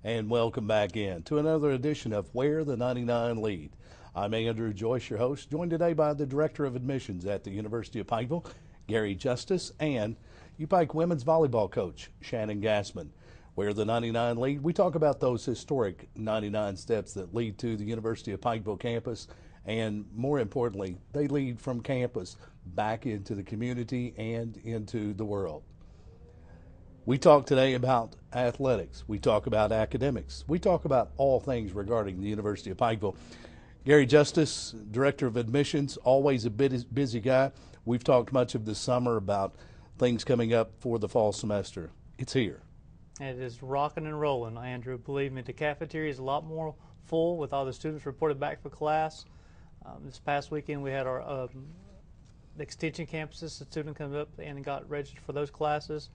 And welcome back in to another edition of Where the 99 Lead. I'm Andrew Joyce, your host, joined today by the Director of Admissions at the University of Pikeville, Gary Justice, and UPike women's volleyball coach, Shannon Gassman. Where the 99 Lead, we talk about those historic 99 steps that lead to the University of Pikeville campus, and more importantly, they lead from campus back into the community and into the world. We talk today about athletics. We talk about academics. We talk about all things regarding the University of Pikeville. Gary Justice, Director of Admissions, always a busy guy. We've talked much of this summer about things coming up for the fall semester. It's here. It is rocking and rolling, Andrew. Believe me, the cafeteria is a lot more full with all the students reported back for class. This past weekend we had our extension campuses. The student came up and got registered for those classes.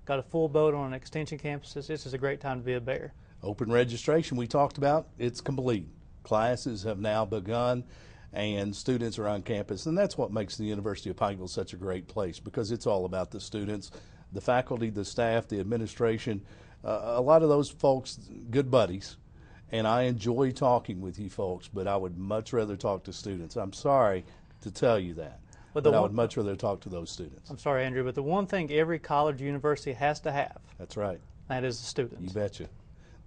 Got a full boat on extension campuses. This is a great time to be a Bear. Open registration we talked about, it's complete. Classes have now begun and students are on campus, and that's what makes the University of Pikeville such a great place, because it's all about the students, the faculty, the staff, the administration. A lot of those folks, good buddies, and I enjoy talking with you folks, but I would much rather talk to students. I'm sorry to tell you that. But I would much rather talk to those students. I'm sorry, Andrew, but the one thing every college or university has to have. That's right. That is the students. You betcha.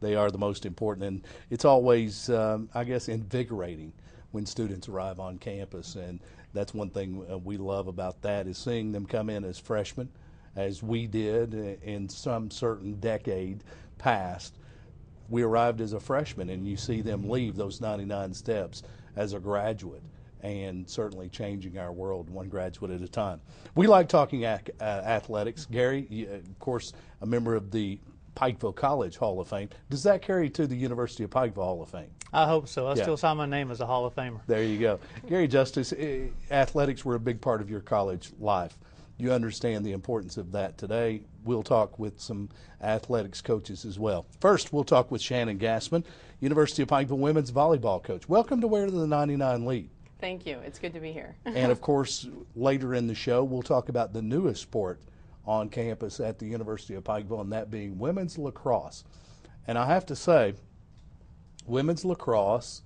They are the most important, and it's always, I guess, invigorating when students arrive on campus, and that's one thing we love about that, is seeing them come in as freshmen, as we did in some certain decade past. We arrived as a freshman, and you see them leave those 99 steps as a graduate, and certainly changing our world one graduate at a time. We like talking athletics. Gary, of course, a member of the Pikeville College Hall of Fame. Does that carry to the University of Pikeville Hall of Fame? I hope so. I still sign my name as a Hall of Famer. There you go. Gary Justice, athletics were a big part of your college life. You understand the importance of that today. We'll talk with some athletics coaches as well. First, we'll talk with Shannon Gassman, University of Pikeville women's volleyball coach. Welcome to Where the 99 Lead. Thank you. It's good to be here. And, of course, later in the show, we'll talk about the newest sport on campus at the University of Pikeville, and that being women's lacrosse. And I have to say, women's lacrosse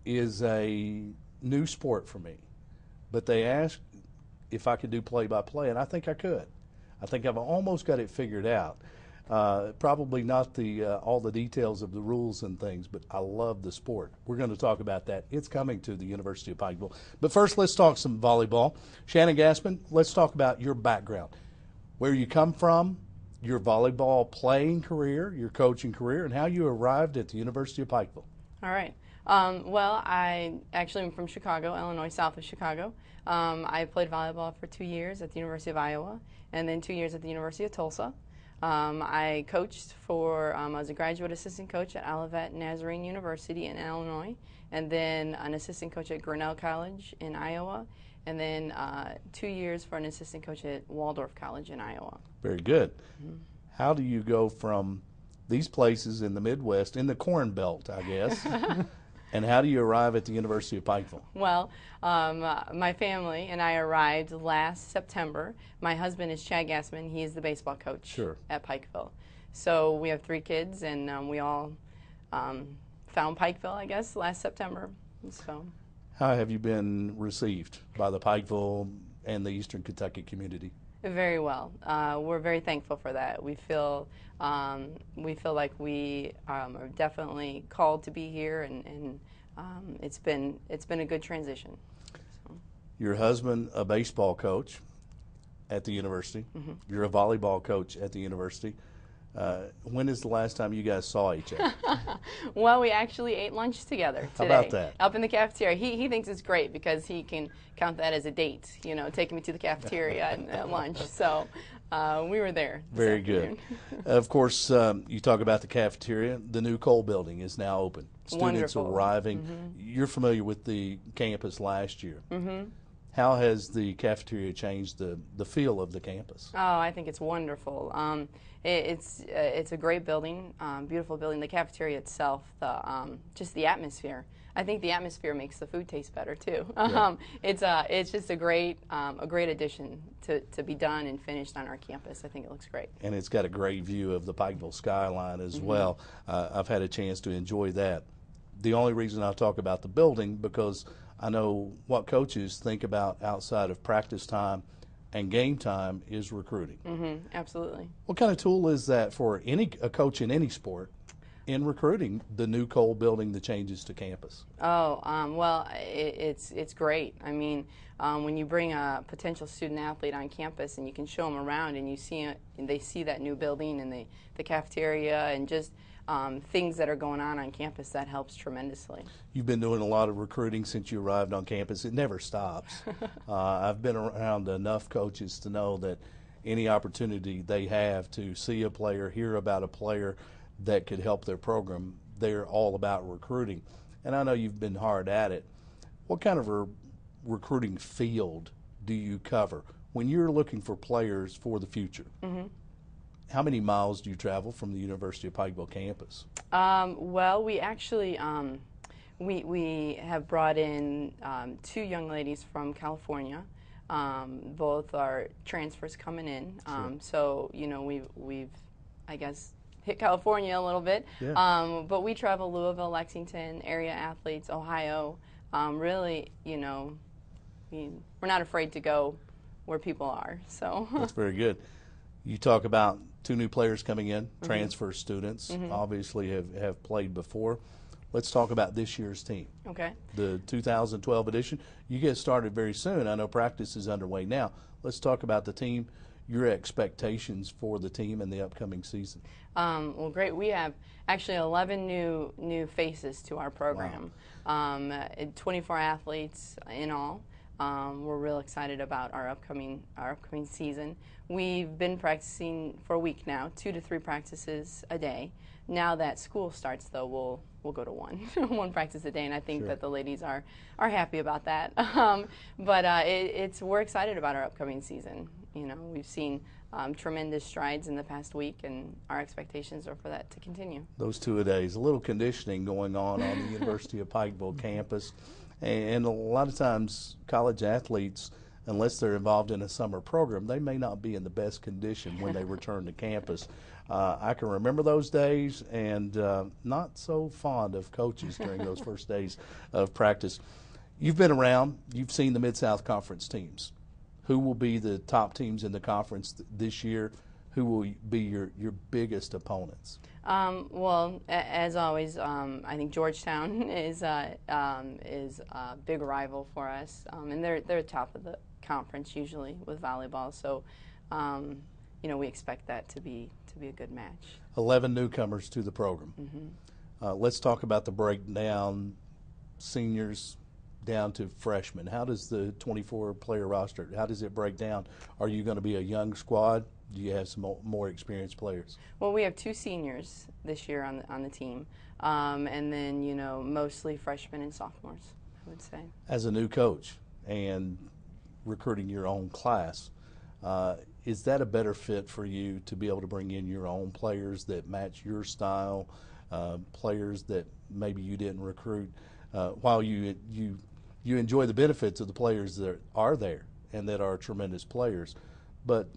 is a new sport for me. But they asked if I could do play-by-play, and I think I could. I think I've almost got it figured out. Probably not all the details of the rules and things, but I love the sport. We're going to talk about that. It's coming to the University of Pikeville. But first, let's talk some volleyball. Shannon Gassman, let's talk about your background, where you come from, your volleyball playing career, your coaching career, and how you arrived at the University of Pikeville. All right. Well, I actually am from Chicago, Illinois, south of Chicago. I played volleyball for 2 years at the University of Iowa, and then 2 years at the University of Tulsa. I coached I was a graduate assistant coach at Olivet Nazarene University in Illinois, and then an assistant coach at Grinnell College in Iowa, and then 2 years for an assistant coach at Waldorf College in Iowa. Very good. Mm-hmm. How do you go from these places in the Midwest, in the Corn Belt, I guess, and how do you arrive at the University of Pikeville? Well, my family and I arrived last September. My husband is Chad Gassman. He is the baseball coach at Pikeville. So we have 3 kids, and we all found Pikeville, I guess, last September. So. How have you been received by the Pikeville and the Eastern Kentucky community? Very well. We're very thankful for that. We feel like we are definitely called to be here, and it's been a good transition. So. Your husband, a baseball coach at the university. Mm-hmm. You're a volleyball coach at the university. When is the last time you guys saw each other? Well, we actually ate lunch together today. How about that? Up in the cafeteria. He thinks it's great because he can count that as a date, taking me to the cafeteria at lunch. So we were there. Very good. Of course, you talk about the cafeteria. The new Cole building is now open. Students Wonderful. Arriving. Mm-hmm. You're familiar with the campus last year. Mm-hmm. How has the cafeteria changed the feel of the campus? Oh, I think it's wonderful. It's a great building, beautiful building. The cafeteria itself, just the atmosphere. I think the atmosphere makes the food taste better too. Yeah. It's just a great addition to be done and finished on our campus. I think it looks great. And it's got a great view of the Pikeville skyline as well. I've had a chance to enjoy that. The only reason I talk about the building, because I know what coaches think about outside of practice time and game time is recruiting. Absolutely. What kind of tool is that for a coach in any sport in recruiting the new Cole building, the changes to campus? Oh, well, it's great. I mean, when you bring a potential student athlete on campus and you can show them around and they see that new building and the cafeteria and just things that are going on campus, that helps tremendously. You've been doing a lot of recruiting since you arrived on campus. It never stops. I've been around enough coaches to know that any opportunity they have to see a player, hear about a player that could help their program, they're all about recruiting. And I know you've been hard at it. What kind of a recruiting field do you cover when you're looking for players for the future? How many miles do you travel from the University of Pikeville campus? Well, we actually we have brought in 2 young ladies from California. Both are transfers coming in. So we've I guess hit California a little bit. Yeah. But we travel Louisville, Lexington, area athletes, Ohio. Really, we're not afraid to go where people are. So That's very good. You talk about 2 new players coming in, transfer students, obviously have played before. Let's talk about this year's team. Okay. The 2012 edition. You get started very soon. I know practice is underway now. Let's talk about the team, your expectations for the team in the upcoming season. Well, great. We have actually 11 new faces to our program. Wow. 24 athletes in all. We're real excited about our upcoming season. We've been practicing for a week now, 2 to 3 practices a day. Now that school starts, though, we'll go to one practice a day, and I think that the ladies are happy about that. But we're excited about our upcoming season. We've seen tremendous strides in the past week, and our expectations are for that to continue. Those 2 a days, a little conditioning going on the University of Pikeville campus. And a lot of times college athletes, unless they're involved in a summer program, they may not be in the best condition when they return to campus. I can remember those days, and not so fond of coaches during those first days of practice. You've been around. You've seen the Mid-South Conference teams. Who will be the top teams in the conference this year? Who will be your biggest opponents? Well, as always, I think Georgetown is a big rival for us, and they're top of the conference usually with volleyball. So, we expect that to be a good match. 11 newcomers to the program. Let's talk about the breakdown, seniors down to freshmen. How does the 24-player roster, how does it break down? Are you going to be a young squad? Do you have some more experienced players? Well, we have 2 seniors this year on the team, and then mostly freshmen and sophomores, I would say. As a new coach and recruiting your own class, is that a better fit for you to be able to bring in your own players that match your style, players that maybe you didn't recruit, while you enjoy the benefits of the players that are there and that are tremendous players, but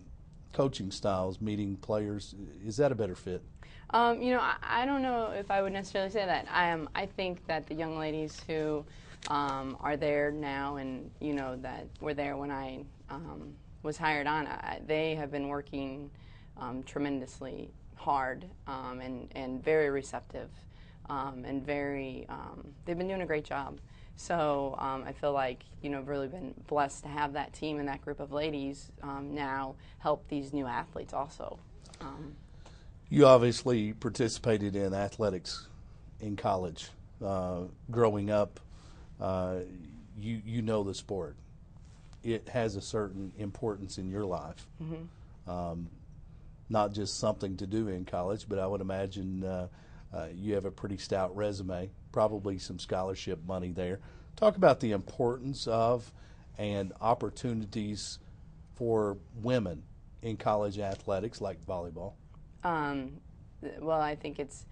coaching styles, meeting players, is that a better fit? I don't know if I would necessarily say that. I think that the young ladies who are there now and, that were there when I was hired on, they have been working tremendously hard and very receptive and they've been doing a great job. So I feel like, I've really been blessed to have that team and that group of ladies now help these new athletes also. You obviously participated in athletics in college. Growing up, you know the sport. It has a certain importance in your life. Not just something to do in college, but I would imagine you have a pretty stout resume, probably some scholarship money there. Talk about the importance of and opportunities for women in college athletics like volleyball. Well, I think it's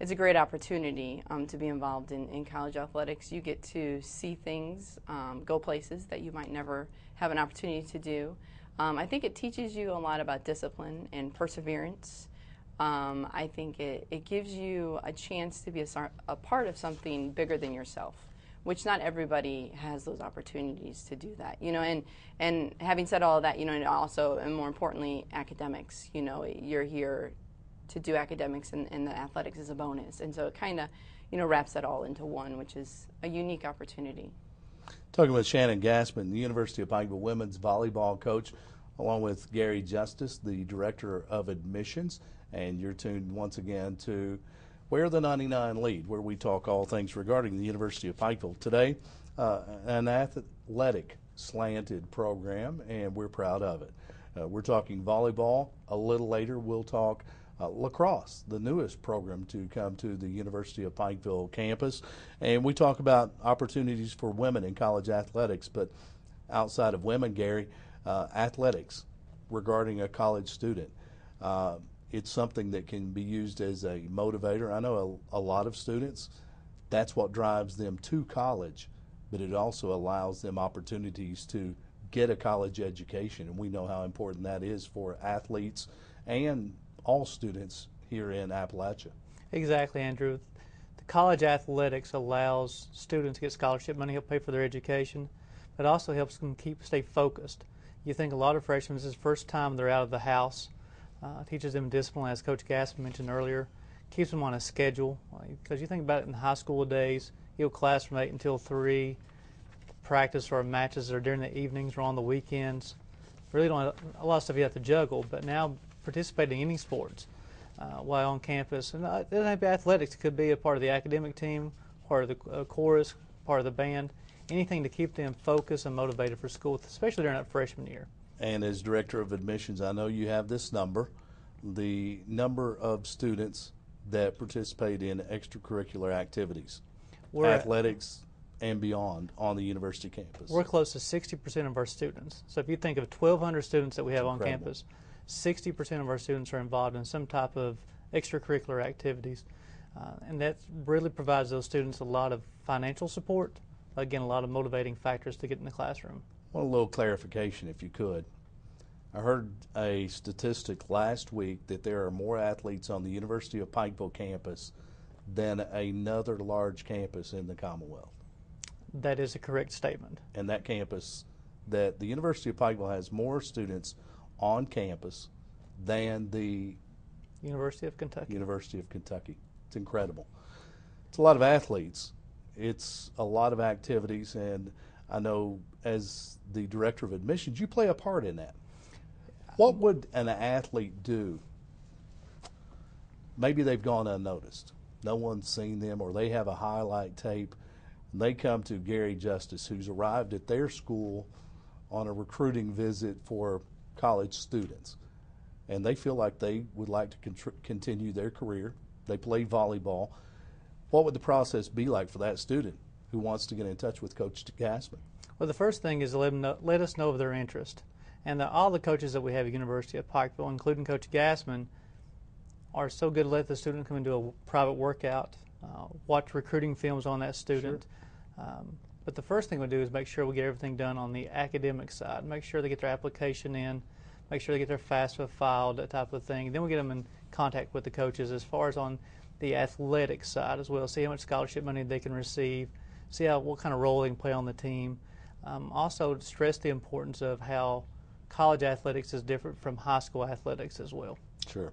it's a great opportunity to be involved in college athletics. You get to see things, go places that you might never have an opportunity to do. I think it teaches you a lot about discipline and perseverance. I think it gives you a chance to be a part of something bigger than yourself, which not everybody has those opportunities to do that. And having said all of that, and also, and more importantly, academics. You're here to do academics, and the athletics is a bonus. And so it kind of, wraps that all into one, which is a unique opportunity. Talking with Shannon Gassman, the University of Pikeville women's volleyball coach, along with Gary Justice, the Director of Admissions. And you're tuned once again to Where the 99 Lead, where we talk all things regarding the University of Pikeville. Today, an athletic slanted program, and we're proud of it. We're talking volleyball. A little later, we'll talk lacrosse, the newest program to come to the University of Pikeville campus. And we talk about opportunities for women in college athletics. But outside of women, Gary, athletics regarding a college student. It's something that can be used as a motivator. I know a lot of students, that's what drives them to college, but it also allows them opportunities to get a college education, and we know how important that is for athletes and all students here in Appalachia. Exactly, Andrew. The college athletics allows students to get scholarship money, help pay for their education, but also helps them stay focused. You think a lot of freshmen, this is the first time they're out of the house. Teaches them discipline, as Coach Gassman mentioned earlier, keeps them on a schedule. Because you think about it in high school days, you have class from 8 until 3, practice or matches are during the evenings or on the weekends. Really don't have a lot of stuff you have to juggle, but now participating in any sports while on campus. And it doesn't have to be athletics. It could be a part of the academic team, part of the chorus, part of the band, anything to keep them focused and motivated for school, especially during that freshman year. And as Director of Admissions, I know you have this number, the number of students that participate in extracurricular activities, athletics and beyond on the university campus. We're close to 60% of our students. So if you think of 1,200 students that we have on campus, 60% of our students are involved in some type of extracurricular activities. And that really provides those students a lot of financial support, again, a lot of motivating factors to get in the classroom. Well, a little clarification, if you could. I heard a statistic last week that there are more athletes on the University of Pikeville campus than another large campus in the Commonwealth. That is a correct statement. And that campus, that the University of Pikeville has more students on campus than the University of Kentucky. University of Kentucky. It's incredible. It's a lot of athletes. It's a lot of activities, and I know as the Director of Admissions, you play a part in that. What would an athlete do? Maybe they've gone unnoticed. No one's seen them, or they have a highlight tape, and they come to Gary Justice, who's arrived at their school on a recruiting visit for college students, and they feel like they would like to continue their career. They play volleyball. What would the process be like for that student who wants to get in touch with Coach Gassman? Well, the first thing is to let us know of their interest. And all the coaches that we have at University of Pikeville, including Coach Gassman, are so good to let the student come and do a private workout, watch recruiting films on that student. Sure. But the first thing we do is make sure we get everything done on the academic side, make sure they get their application in, make sure they get their FAFSA filed, that type of thing. Then we get them in contact with the coaches as far as on the athletic side as well, see how much scholarship money they can receive, see what kind of role they can play on the team. Also stress the importance of how college athletics is different from high school athletics as well. Sure.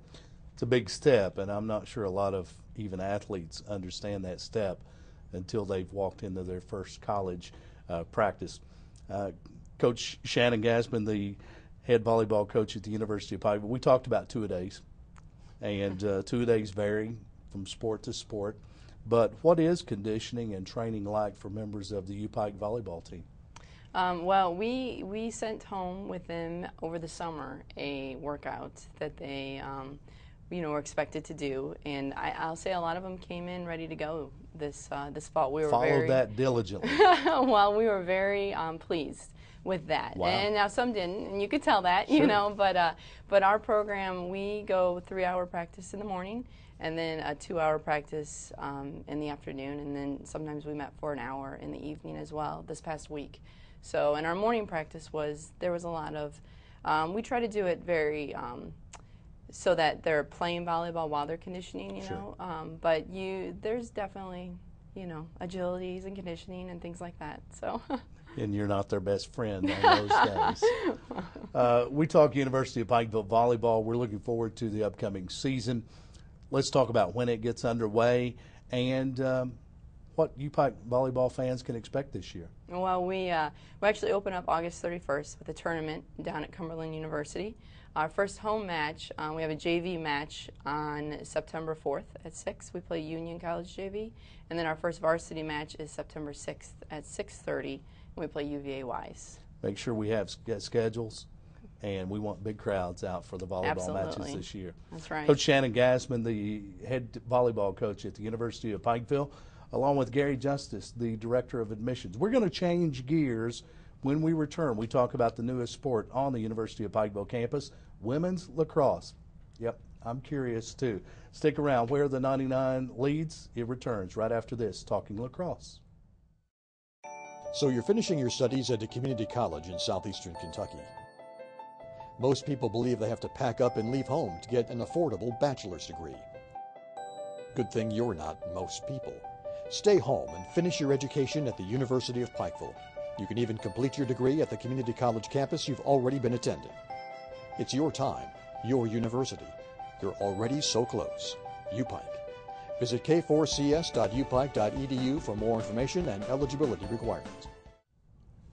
It's a big step, and I'm not sure a lot of even athletes understand that step until they've walked into their first college practice. Coach Shannon Gassman, the head volleyball coach at the University of Pikeville, we talked about two-a-days, and two-a-days vary from sport to sport. But what is conditioning and training like for members of the UPike volleyball team? Well, we sent home with them over the summer a workout that they were expected to do, and I'll say a lot of them came in ready to go this fall. We were followed that diligently. Well, we were very pleased with that. Wow. And now some didn't, and you could tell that, sure. But our program, we go 3-hour practice in the morning, and then a 2-hour practice in the afternoon, and then sometimes we met for an hour in the evening as well this past week. So, and our morning practice there was a lot of, we try to do it very, so that they're playing volleyball while they're conditioning, you know, but there's definitely, you know, agilities and conditioning and things like that, so. And you're not their best friend on those days. We talk University of Pikeville volleyball. We're looking forward to the upcoming season. Let's talk about when it gets underway and what UPike volleyball fans can expect this year. Well, we actually open up August 31st with a tournament down at Cumberland University. Our first home match, we have a JV match on September 4th at 6. We play Union College JV. And then our first varsity match is September 6th at 6:30, and we play UVA Wise. Make sure we have schedules, and we want big crowds out for the volleyball matches this year. That's right. Coach Shannon Gassman, the head volleyball coach at the University of Pikeville, along with Gary Justice, the director of admissions. We're going to change gears when we return. We talk about the newest sport on the University of Pikeville campus, women's lacrosse. Yep, I'm curious too. Stick around. Where the 99 leads, it returns right after this, talking lacrosse. So you're finishing your studies at a community college in southeastern Kentucky. Most people believe they have to pack up and leave home to get an affordable bachelor's degree. Good thing you're not most people. Stay home and finish your education at the University of Pikeville. You can even complete your degree at the community college campus you've already been attending. It's your time, your university. You're already so close. UPike. Visit k4cs.upike.edu for more information and eligibility requirements.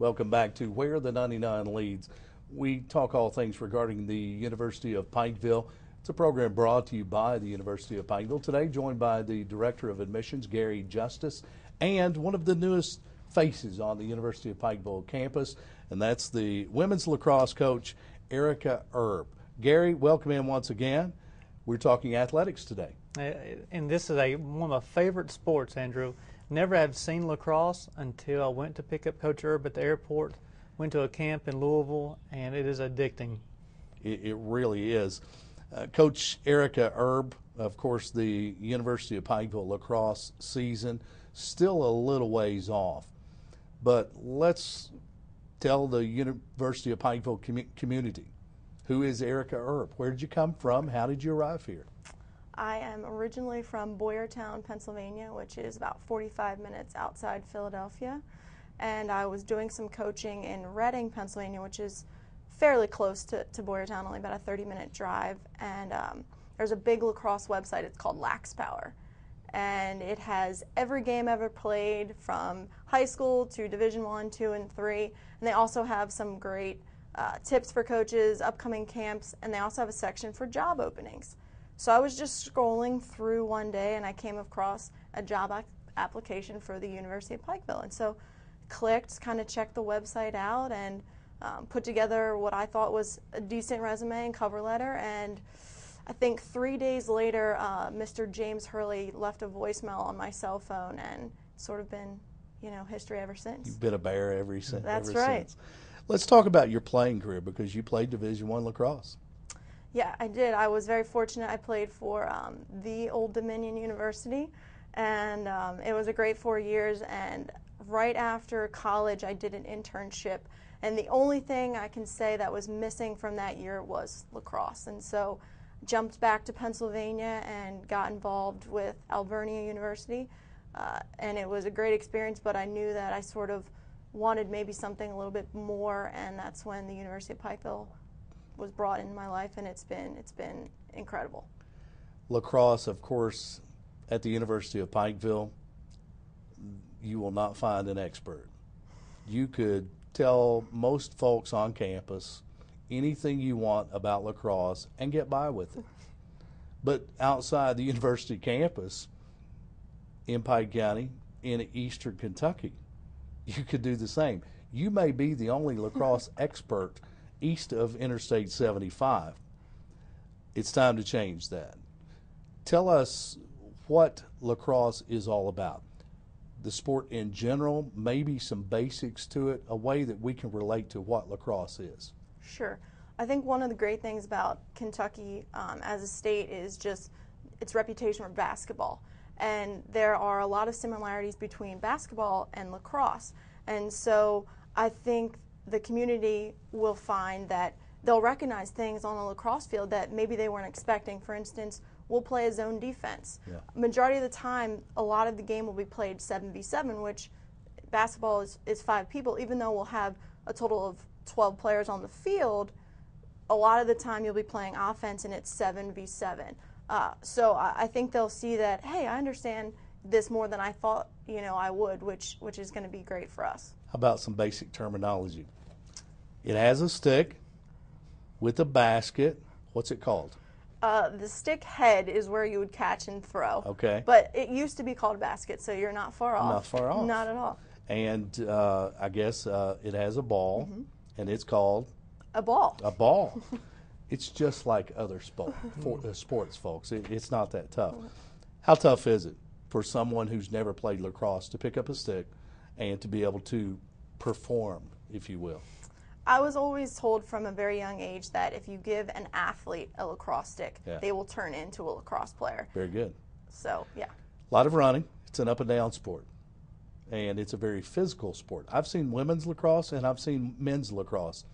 Welcome back to Where the 99 Leads. We talk all things regarding the University of Pikeville. It's a program brought to you by the University of Pikeville. Today, joined by the Director of Admissions, Gary Justice, and one of the newest faces on the University of Pikeville campus, and that's the women's lacrosse coach, Erica Erb. Gary, welcome in once again. We're talking athletics today. And this is one of my favorite sports, Andrew. Never have seen lacrosse until I went to pick up Coach Erb at the airport, went to a camp in Louisville, and it is addicting. It really is. Coach Erica Erb, of course, the University of Pikeville lacrosse season, still a little ways off. But let's tell the University of Pikeville community, who is Erica Erb? Where did you come from? How did you arrive here? I am originally from Boyertown, Pennsylvania, which is about 45 minutes outside Philadelphia. And I was doing some coaching in Reading, Pennsylvania, which is fairly close to Boyertown, only about a 30-minute drive. And there's a big lacrosse website. It's called Lax Power. And it has every game ever played from high school to Division I, II, and III. And they also have some great tips for coaches, upcoming camps, and they also have a section for job openings. So I was just scrolling through one day and I came across a job application for the University of Pikeville. And so clicked, kind of checked the website out, and put together what I thought was a decent resume and cover letter. And I think 3 days later, Mr. James Hurley left a voicemail on my cell phone, and it's sort of been, you know, history ever since. You've been a bear ever since. That's right. Let's talk about your playing career, because you played Division I lacrosse. Yeah, I did. I was very fortunate. I played for the Old Dominion University, and it was a great 4 years. And right after college, I did an internship, and the only thing I can say that was missing from that year was lacrosse. And so jumped back to Pennsylvania and got involved with Alvernia University, and it was a great experience, but I knew that I sort of wanted maybe something a little bit more, and that's when the University of Pikeville was brought into my life, and it's been incredible. Lacrosse, of course, at the University of Pikeville, you will not find an expert. You could tell most folks on campus anything you want about lacrosse and get by with it. But outside the university campus in Pike County, in eastern Kentucky, you could do the same. You may be the only lacrosse expert east of Interstate 75. It's time to change that. Tell us what lacrosse is all about. The sport in general, maybe some basics to it, a way that we can relate to what lacrosse is. Sure. I think one of the great things about Kentucky as a state is just its reputation for basketball. And there are a lot of similarities between basketball and lacrosse. And so I think the community will find that they'll recognize things on a lacrosse field that maybe they weren't expecting. For instance, we'll play a zone defense. Yeah. Majority of the time, a lot of the game will be played 7v7, which basketball is 5 people. Even though we'll have a total of 12 players on the field, a lot of the time you'll be playing offense and it's 7v7. So I think they'll see that, hey, I understand this more than I thought I would, which is going to be great for us. How about some basic terminology? It has a stick with a basket. What's it called? The stick head is where you would catch and throw. Okay. But it used to be called basket, so you're not far off. Not far off. Not at all. And I guess it has a ball, and it's called? A ball. A ball. It's just like other sports, folks. It's not that tough. How tough is it for someone who's never played lacrosse to pick up a stick and to be able to perform, if you will? I was always told from a very young age that if you give an athlete a lacrosse stick, they will turn into a lacrosse player. Very good. So, yeah. A lot of running. It's an up and down sport. And it's a very physical sport. I've seen women's lacrosse and I've seen men's lacrosse.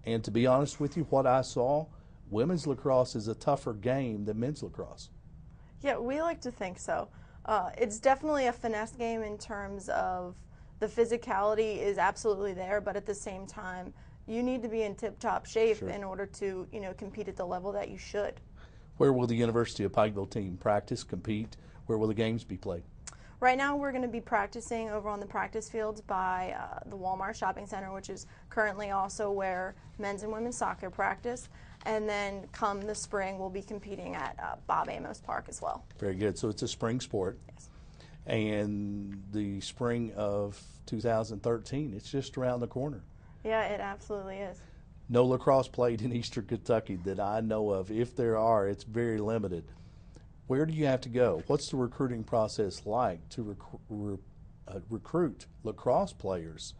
And to be honest with you, what I saw, women's lacrosse is a tougher game than men's lacrosse. Yeah, we like to think so. It's definitely a finesse game in terms of the physicality is absolutely there, but at the same time, you need to be in tip-top shape in order to, compete at the level that you should. Where will the University of Pikeville team practice, compete? Where will the games be played? Right now, we're going to be practicing over on the practice fields by the Walmart Shopping Center, which is currently also where men's and women's soccer practice. And then come the spring, we'll be competing at Bob Amos Park as well. Very good. So it's a spring sport. Yes. And the spring of 2013, it's just around the corner. Yeah, it absolutely is. No lacrosse played in Eastern Kentucky that I know of. If there are, it's very limited. Where do you have to go? What's the recruiting process like to recruit lacrosse players?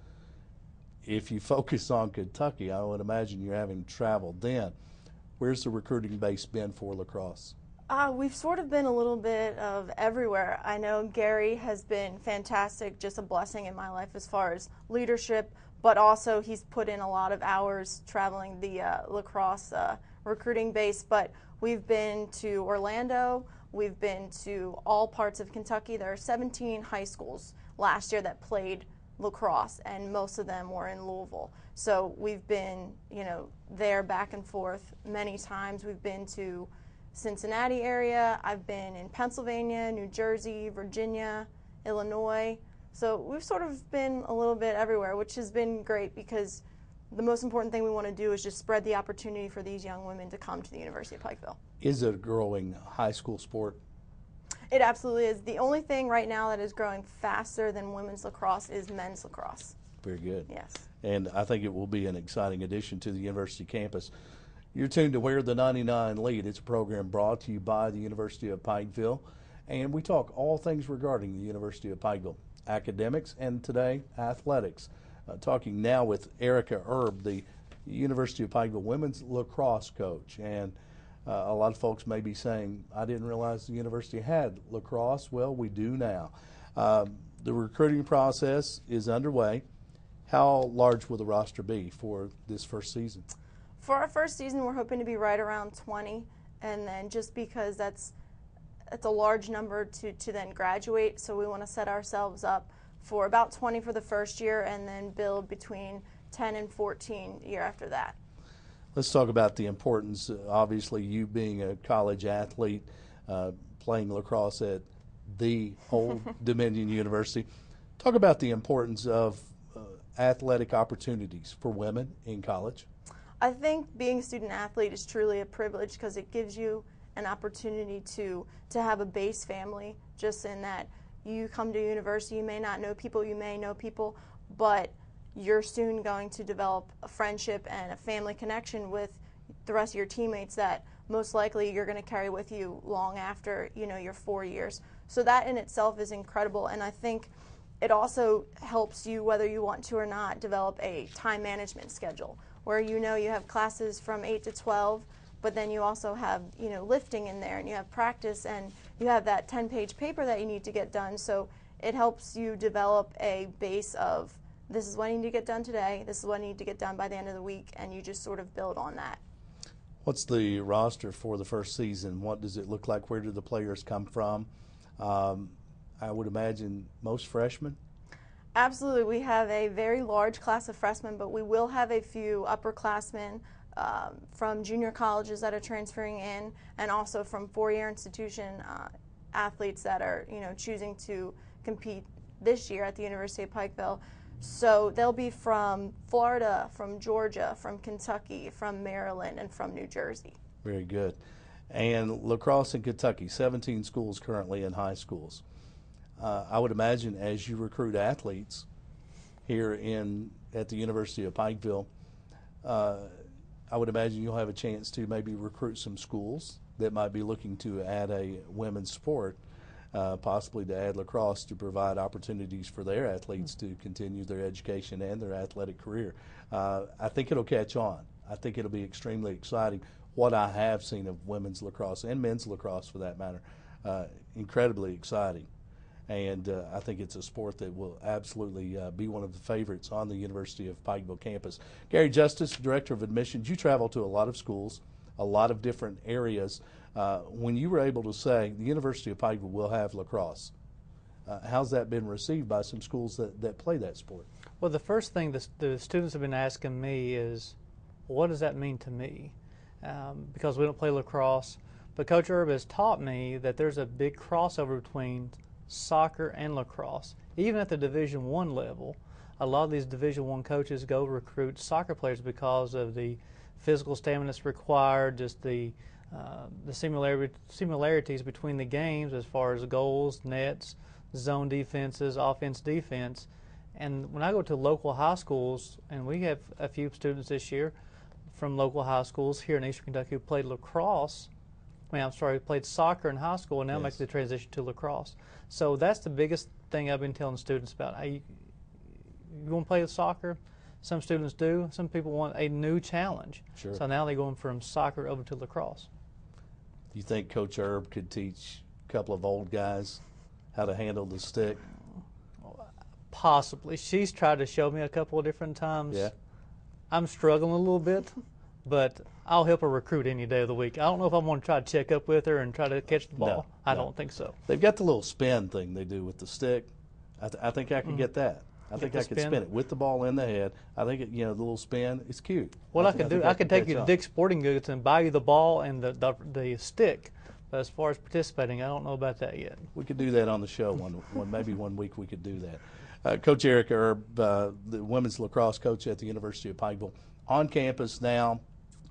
If you focus on Kentucky, I would imagine you're having traveled then. Where's the recruiting base been for lacrosse? We've sort of been a little bit of everywhere. I know Gary has been fantastic, just a blessing in my life as far as leadership, but also he's put in a lot of hours traveling the lacrosse recruiting base. But we've been to Orlando, we've been to all parts of Kentucky. There are 17 high schools last year that played lacrosse, and most of them were in Louisville. So we've been, there back and forth many times. We've been to Cincinnati area. I've been in Pennsylvania, New Jersey, Virginia, Illinois. So we've sort of been a little bit everywhere, which has been great because the most important thing we want to do is just spread the opportunity for these young women to come to the University of Pikeville. Is it a growing high school sport? It absolutely is. The only thing right now that is growing faster than women's lacrosse is men's lacrosse. Very good. Yes. And I think it will be an exciting addition to the university campus. You're tuned to Where the 99 Lead. It's a program brought to you by the University of Pikeville. And we talk all things regarding the University of Pikeville, academics and today athletics. Talking now with Erica Erb, the University of Pikeville women's lacrosse coach. And a lot of folks may be saying, I didn't realize the university had lacrosse. Well, we do now. The recruiting process is underway. How large will the roster be for this first season? For our first season, we're hoping to be right around 20, and then just because that's a large number to then graduate, so we want to set ourselves up for about 20 for the first year and then build between 10 and 14 year after that. Let's talk about the importance, obviously you being a college athlete, playing lacrosse at the Old Dominion University. Talk about the importance of athletic opportunities for women in college. I think being a student athlete is truly a privilege because it gives you an opportunity to have a base family, just in that you come to university, you may not know people, you may know people, but you're soon going to develop a friendship and a family connection with the rest of your teammates that most likely you're going to carry with you long after, your 4 years. So that in itself is incredible, and I think it also helps you, whether you want to or not, develop a time management schedule where you have classes from 8 to 12, but then you also have, lifting in there, and you have practice, and you have that 10-page paper that you need to get done. So it helps you develop a base of, this is what I need to get done today, this is what I need to get done by the end of the week, and you just sort of build on that. What's the roster for the first season? What does it look like? Where do the players come from? I would imagine most freshmen. Absolutely. We have a very large class of freshmen, but we will have a few upperclassmen from junior colleges that are transferring in, and also from four-year institution athletes that are, choosing to compete this year at the University of Pikeville. So they'll be from Florida, from Georgia, from Kentucky, from Maryland, and from New Jersey. Very good. And lacrosse in Kentucky, 17 schools currently in high schools. I would imagine as you recruit athletes here at the University of Pikeville, I would imagine you'll have a chance to maybe recruit some schools that might be looking to add a women's sport, possibly to add lacrosse to provide opportunities for their athletes to continue their education and their athletic career. I think it'll catch on. I think it'll be extremely exciting. What I have seen of women's lacrosse and men's lacrosse, for that matter, incredibly exciting. And I think it's a sport that will absolutely be one of the favorites on the University of Pikeville campus. Gary Justice, Director of Admissions, you travel to a lot of schools, a lot of different areas. When you were able to say the University of Pikeville will have lacrosse, how's that been received by some schools that play that sport? Well, the first thing the students have been asking me is, what does that mean to me? Because we don't play lacrosse. But Coach Erb has taught me that there's a big crossover between soccer and lacrosse. Even at the Division I level, a lot of these Division I coaches go recruit soccer players because of the physical stamina that's required, just the similarities between the games as far as goals, nets, zone defenses, offense, defense. And when I go to local high schools, and we have a few students this year from local high schools here in Eastern Kentucky who played played soccer in high school, and now make the transition to lacrosse. So that's the biggest thing I've been telling students about. Hey, you want to play soccer? Some students do. Some people want a new challenge. Sure. So now they're going from soccer over to lacrosse. Do you think Coach Erb could teach a couple of old guys how to handle the stick? Possibly. She's tried to show me a couple of different times. Yeah. I'm struggling a little bit, but I'll help her recruit any day of the week. I don't know if I'm going to try to check up with her and try to catch the ball. No. I don't think so. They've got the little spin thing they do with the stick. I think I can get that. I think I could spin it with the ball in the head. I think the little spin, it's cute. What I could take you to Dick's Sporting Goods and buy you the ball and the stick. But as far as participating, I don't know about that yet. We could do that on the show maybe one week we could do that. Coach Erica Erb, the women's lacrosse coach at the University of Pikeville, on campus now.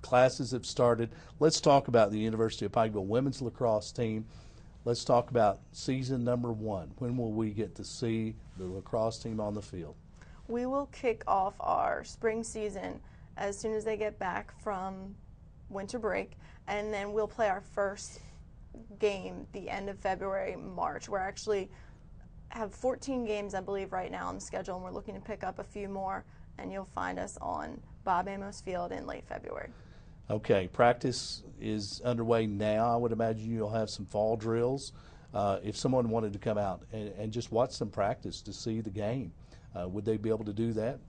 Classes have started. Let's talk about the University of Pikeville women's lacrosse team. Let's talk about season number 1. When will we get to see the lacrosse team on the field? We will kick off our spring season as soon as they get back from winter break, and then we'll play our first game the end of February, March. We're actually have 14 games, I believe, right now on the schedule, and we're looking to pick up a few more, and you'll find us on Bob Amos Field in late February. Okay, practice is underway now. I would imagine you'll have some fall drills. If someone wanted to come out and just watch some practice to see the game, would they be able to do that?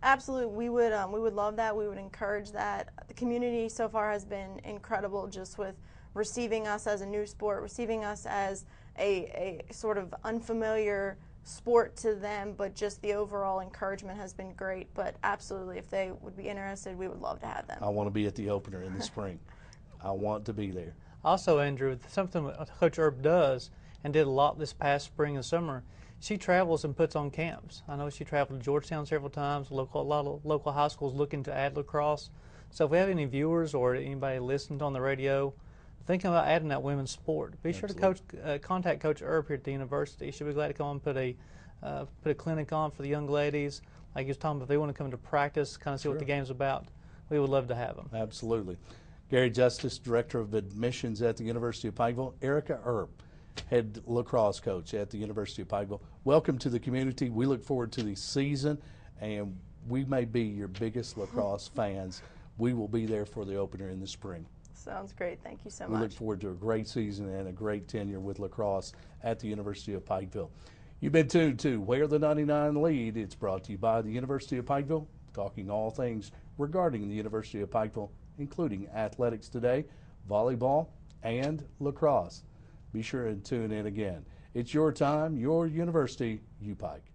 Absolutely, we would love that. We would encourage that. The community so far has been incredible, just with receiving us as a new sport, receiving us as a sort of unfamiliar sport to them, but just the overall encouragement has been great. But absolutely, if they would be interested, we would love to have them. I want to be at the opener in the spring. I want to be there. Also, Andrew, something Coach Erb does and did a lot this past spring and summer, she travels and puts on camps. I know she traveled to Georgetown several times, a lot of local high schools looking to add lacrosse. So if we have any viewers or anybody listened on the radio thinking about adding that women's sport, be sure to contact Coach Erb here at the university. She'll be glad to come and put a clinic on for the young ladies. Like you was talking about, if they want to come to practice, kind of see what the game's about, we would love to have them. Absolutely. Gary Justice, Director of Admissions at the University of Pikeville. Erica Erb, Head Lacrosse Coach at the University of Pikeville. Welcome to the community. We look forward to the season, and we may be your biggest lacrosse fans. We will be there for the opener in the spring. Sounds great. Thank you so We much. look forward to a great season and a great tenure with lacrosse at the University of Pikeville. You've been tuned to Where the 99 Lead. It's brought to you by the University of Pikeville, talking all things regarding the University of Pikeville, including athletics today, volleyball, and lacrosse. Be sure and tune in again. It's your time, your university, UPike.